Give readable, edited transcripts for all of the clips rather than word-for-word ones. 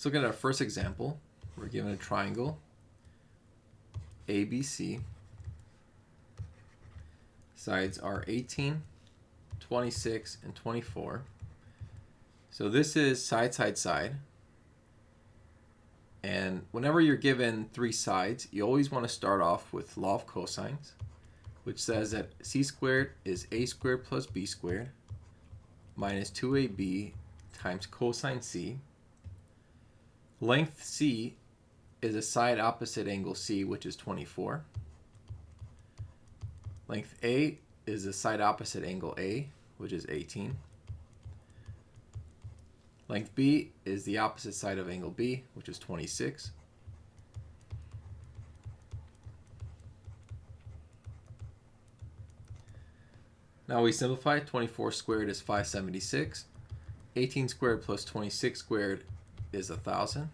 Let's look at our first example. We're given a triangle ABC. Sides are 18, 26, and 24. So this is side, side, side. And whenever you're given three sides, you always want to start off with law of cosines, which says that c squared is a squared plus b squared minus 2ab times cosine c. Length c is a side opposite angle c, which is 24. Length a is a side opposite angle a, which is 18. Length b is the opposite side of angle b, which is 26. Now we simplify. 24 squared is 576. 18 squared plus 26 squared is 1,000.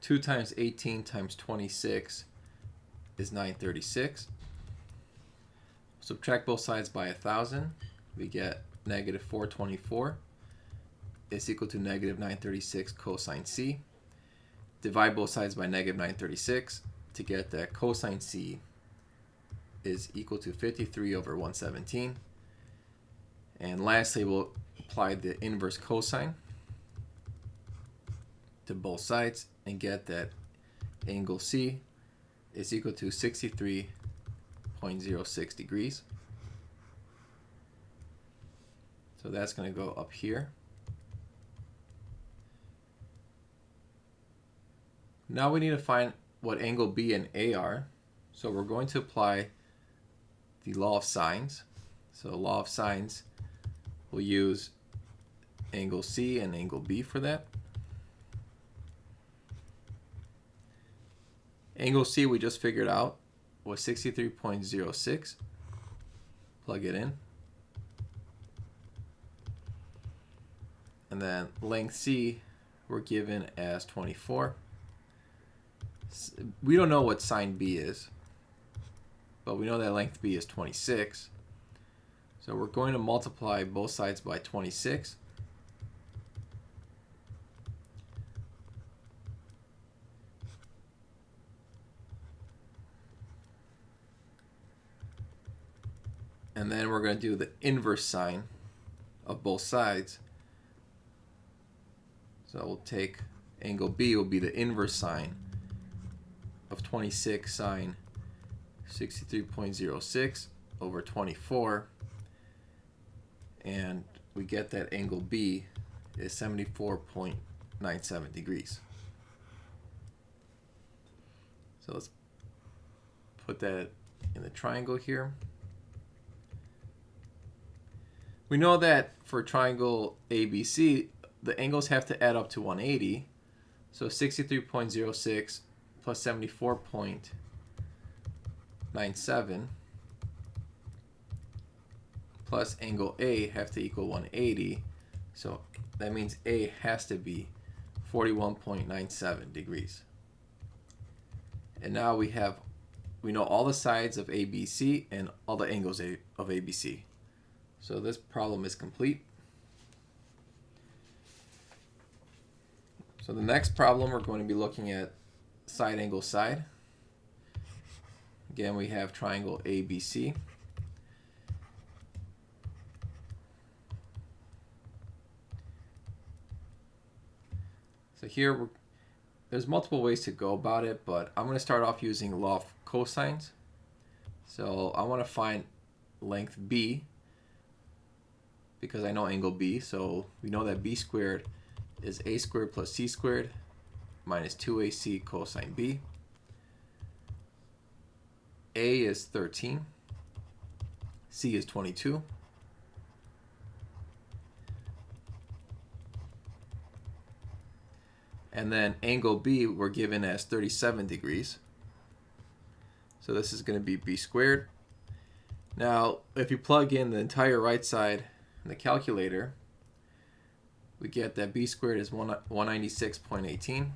2 times 18 times 26 is 936. Subtract both sides by 1,000. We get negative 424 is equal to negative 936 cosine c. Divide both sides by negative 936 to get that cosine c is equal to 53 over 117. And lastly, we'll apply the inverse cosine to both sides and get that angle C is equal to 63.06 degrees. So that's going to go up here. Now we need to find what angle B and A are. So we're going to apply the law of sines. So law of sines, we'll use angle C and angle B for that. Angle C we just figured out was 63.06. Plug it in. And then length C we're given as 24. We don't know what sine B is, but we know that length B is 26. So we're going to multiply both sides by 26. And then we're going to do the inverse sine of both sides. So we'll take angle B will be the inverse sine of 26 sine 63.06 over 24. And we get that angle B is 74.97 degrees. So let's put that in the triangle here. We know that for triangle ABC, the angles have to add up to 180. So 63.06 plus 74.97 plus angle A have to equal 180. So that means A has to be 41.97 degrees. And now we know all the sides of ABC and all the angles of ABC. So this problem is complete. So the next problem we're going to be looking at side angle side. Again, we have triangle ABC. So here there's multiple ways to go about it, but I'm going to start off using law of cosines. So I want to find length B because I know angle B. So we know that B squared is A squared plus C squared minus 2AC cosine B. A is 13. C is 22. And then angle B we're given as 37 degrees. So this is going to be B squared. Now, if you plug in the entire right side in the calculator, we get that B squared is 196.18.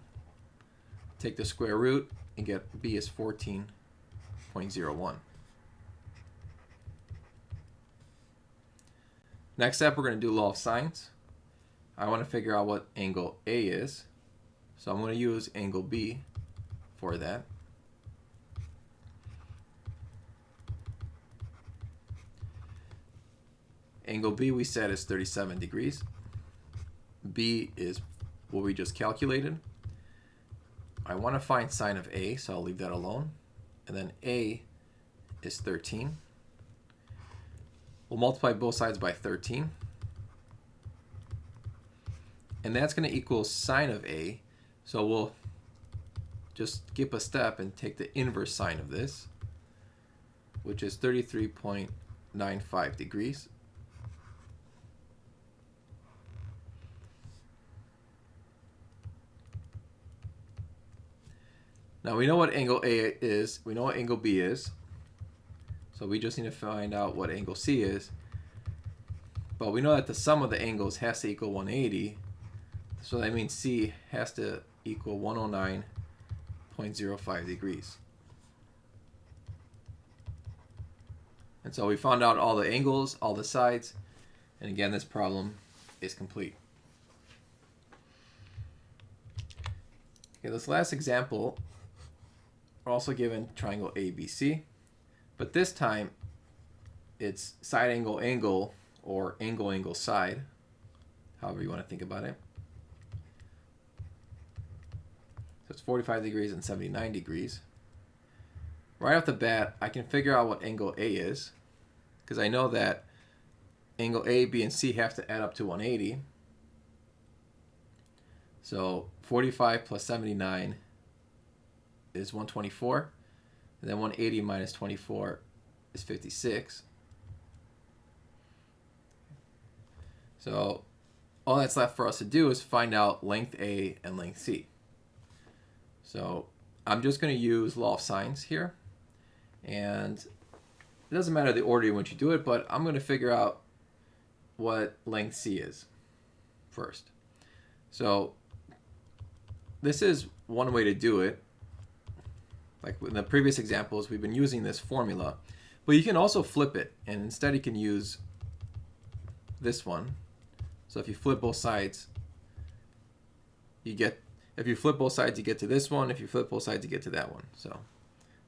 Take the square root and get B is 14.01. Next step, we're going to do law of sines. I want to figure out what angle A is. So I'm going to use angle B for that. Angle B we said is 37 degrees. B is what we just calculated. I want to find sine of A, so I'll leave that alone. And then A is 13. We'll multiply both sides by 13. And that's going to equal sine of A. So we'll just skip a step and take the inverse sine of this, which is 33.95 degrees. Now we know what angle A is, we know what angle B is, so we just need to find out what angle C is. But we know that the sum of the angles has to equal 180, so that means C has to equal 109.05 degrees. And so we found out all the angles, all the sides, and again this problem is complete. Okay, this last example, we're also given triangle ABC, but this time it's side angle angle or angle angle side, however you want to think about it. So it's 45 degrees and 79 degrees. Right off the bat, I can figure out what angle A is, because I know that angle A, B, and C have to add up to 180. So 45 plus 79 is 124, and then 180 minus 24 is 56. So all that's left for us to do is find out length A and length C. So I'm just going to use law of sines here, and it doesn't matter the order in which you do it, but I'm going to figure out what length C is first. So this is one way to do it. Like in the previous examples, we've been using this formula, but you can also flip it, and instead you can use this one. So if you flip both sides, you get, if you flip both sides, you get to this one. If you flip both sides, you get to that one. So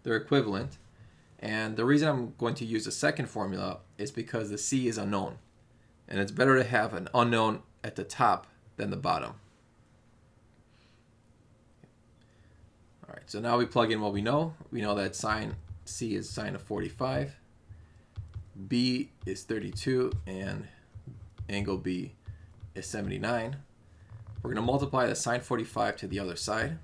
they're equivalent. And the reason I'm going to use the second formula is because the C is unknown, and it's better to have an unknown at the top than the bottom. All right, so now we plug in what we know. We know that sine C is sine of 45, B is 32, and angle B is 79. We're going to multiply the sine 45 to the other side.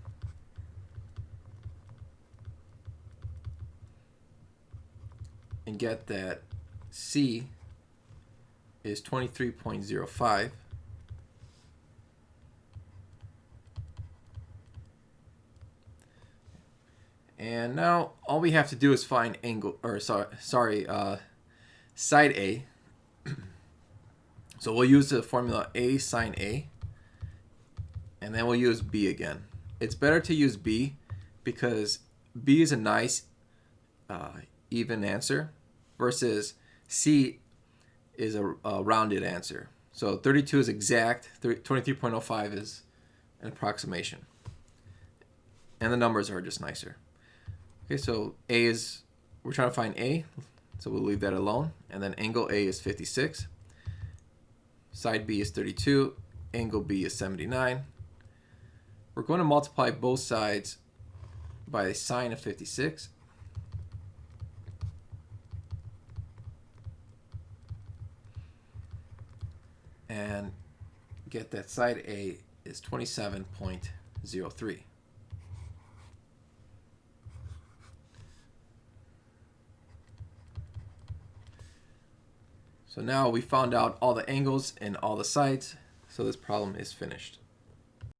And get that C is 23.05. And now all we have to do is find angle, or side A. So we'll use the formula A sine A, and then we'll use B again. It's better to use B because B is a nice even answer versus C is a rounded answer. So 32 is exact, 23.05 is an approximation. And the numbers are just nicer. Okay, so A is, we're trying to find A, so we'll leave that alone. And then angle A is 56. Side B is 32. Angle B is 79. We're going to multiply both sides by the sine of 56. And get that side A is 27.03. So now we found out all the angles and all the sides, so this problem is finished.